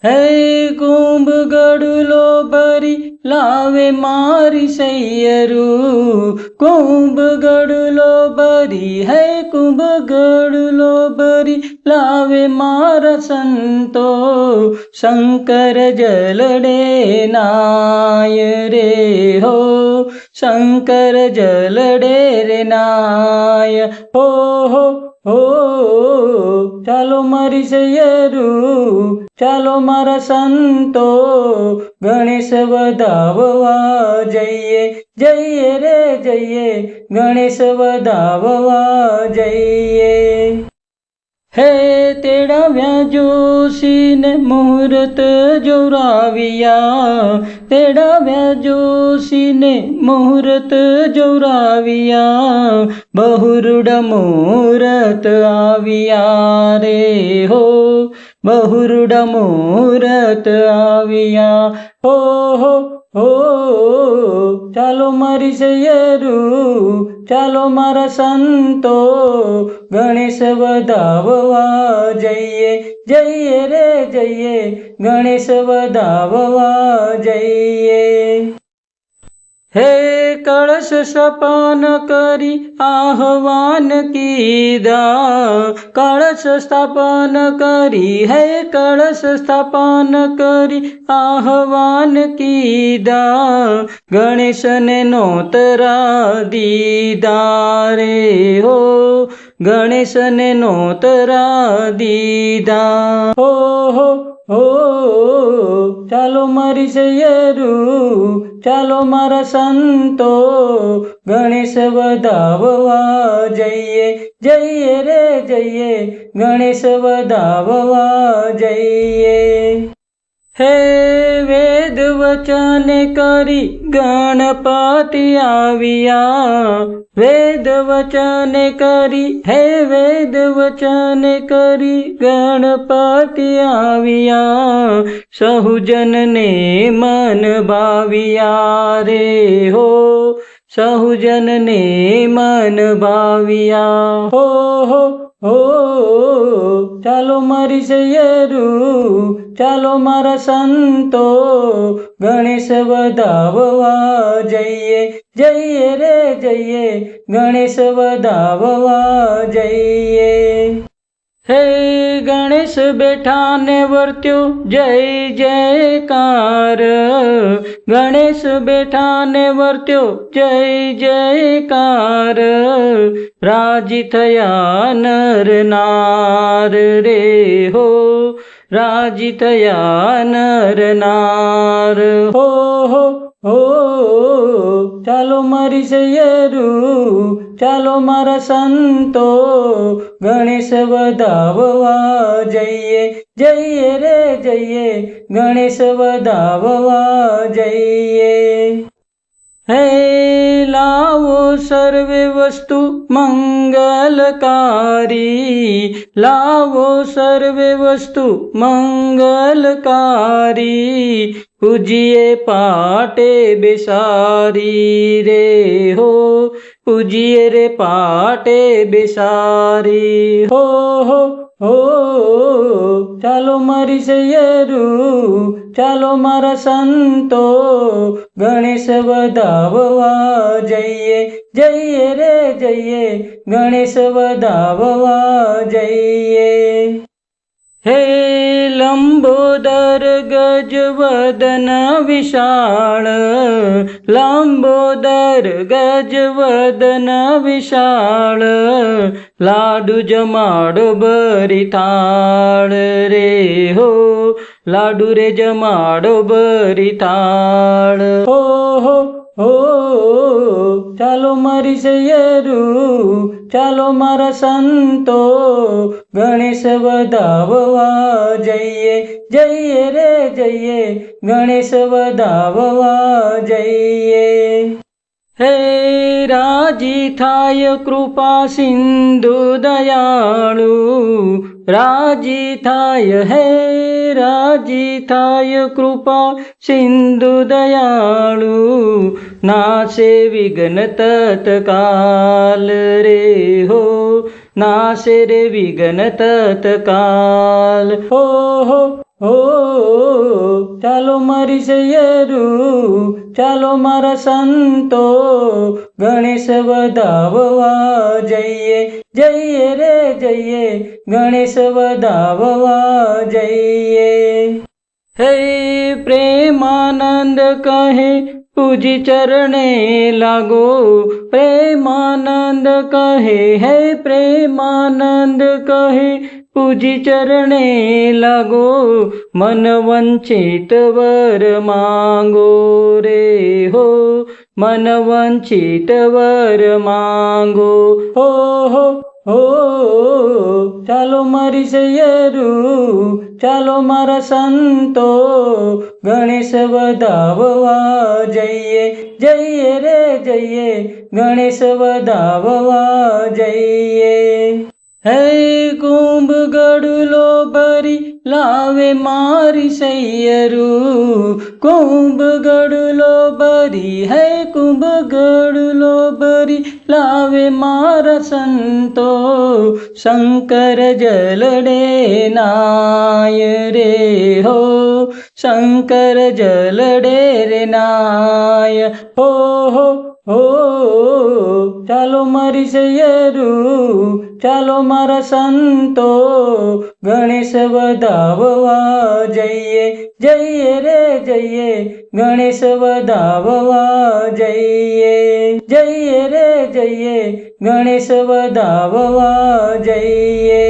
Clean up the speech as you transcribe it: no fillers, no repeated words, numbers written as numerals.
હે કુંભ ગડલો ભરી લાવે મારી સૈયરું, કુંભ ગડલો ભરી, હે કુંભ ગડલો ભરી લાવે મારા સંતો, શંકર જલડે નાય રે હો, શંકર જલડે રે નાય હો હો હો. ચાલો મારી સૈયરું, ચાલો મારા સંતો, ગણેશ વધાવવા જઈએ, જઈએ રે જઈએ, ગણેશ વધાવવા જઈએ. હે તેડાવ્યા જોશીને મુહૂર્ત જોરાવ્યા, તેડાવ્યા જોશીને મુહૂર્ત જોરાવ્યા, બહુરુડ મુહૂર્ત આવ્યા રે હો, બહુરુડ મુહૂર્ત આવ્યા હો હો હો. ચાલો મારી સૈયરું, ચાલો મારા સંતો, ગણેશ વધાવવા જઈએ, જઈએ રે જઈએ, ગણેશ વધાવવા જઈએ. હે કળશ સ્થાપન કરી આહવાન કીધા, કળશ સ્થાપન કરી, હે કળશ સ્થાપન કરી આહવાન કીધા, ગણેશને નોતરા દીધા રે હો, ગણેશને નોતરા દીધા હો હો હો. ચાલો મારી સૈયરું, ચાલો મારા સંતો, ગણેશ વધાવવા જઈએ, જઈએ રે જઈએ, ગણેશ વધાવવા જઈએ. હે વેદ વચન કરી ગણપતિ આવ્યા, વેદ વચન કરી, હે વેદ વચન કરી ગણપતિ આવ્યા, સહુજનને મન ભાવ્યા રે હો, સહુજનને મન ભાવ્યા હો હો હો. ચાલો મારી સૈયરું, ચાલો મારા સંતો, ગણેશ વધાવવા જઈએ, જઈએ રે જઈએ, ગણેશ વધાવવા જઈએ. હે ગણેશ બેઠા ને વર્ત્યો જય જયકાર, ગણેશ બેઠા ને વર્ત્યો જય જયકાર, રાજી થયા નર નાર રે હો, રાજી થયા નર નાર હો હો હો. ચાલો મારી સૈયરું, ચાલો મારા સંતો, ગણેશ વધાવવા જઈએ, જઈએ રે જઈએ, ગણેશ વધાવવા જઈએ. હે લાવો સર્વે વસ્તુ મંગલકારી, લાવો સર્વે વસ્તુ મંગલકારી, પૂજીએ પાટે બેસારી રે હો, પૂજીએ રે પાટે બેસારી હો હો હો. ચાલો મારી સૈયરું, ચાલો મારા સંતો, ગણેશ વધાવવા જઈએ, જઈએ રે જઈએ, ગણેશ વધાવવા જઈએ. હે લંબોદર ગજવદન વિશાળ, લંબોદર ગજવદન વિશાળ, લાડુ જમાડો ભરી થાળ રે હો, લાડુ રે જમાડો ભરી થાળ હો હો હો. ચાલો મારી સૈયરું, ચાલો મારા સંતો, ગણેશ વધાવવા જઈએ, જઈએ રે જઈએ, ગણેશ વધાવવા જઈએ. હે રાજી થાય કૃપા સિંધુ દયાળુ, રાજી થાય, હે રાજી થાય કૃપા સિંધુ દયાળુ, નાશે વિઘ્ન તત્કાલ રે હો, નાશે રે વિઘ્ન તત્કાલ હો હો હો ચાલો મારી સૈયરું, ચાલો મારા સંતો, ગણેશ વધાવવા જઈએ, જઈએ રે જઈએ, ગણેશ વધાવવા જઈએ. હે પ્રેમાનંદ કહે પૂજી ચરણે લાગો, પ્રેમાનંદ કહે, હે પ્રેમાનંદ કહે પૂજી ચરણે લાગો, મન વંચિત વર માંગો રે હો, મન વંચિત વર માંગો. હો હો હો ચાલો મારી સૈયરું, ચાલો મારા સંતો, ગણેશ વધાવવા જઈએ, જઈએ રે જઈએ, ગણેશ વધાવવા જઈએ. હે કુંભ ગડલો ભરી લાવે મારી સૈયરું, કુંભ ગડલો ભરી, હે કુંભ ગડલો ભરી લાવે મારા સંતો, શંકર જલડે નાય રે હો, શંકર જલડે રે નાય. હો હો હો ચાલો મારી સૈયરું, ચાલો મારા સંતો, ગણેશ વધાવવા જઈએ, જઈએ રે જઈએ, ગણેશ વધાવવા જઈએ, જઈએ રે જઈએ, ગણેશ વધાવવા જઈએ.